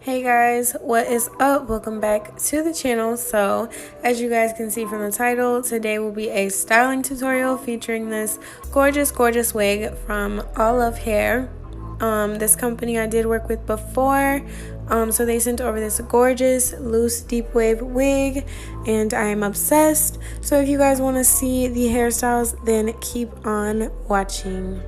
Hey guys, what is up? Welcome back to the channel. So as you guys can see from the title, today will be a styling tutorial featuring this gorgeous wig from Allove hair. This company I did work with before, so they sent over this gorgeous loose deep wave wig and I am obsessed. So if you guys want to see the hairstyles, then keep on watching.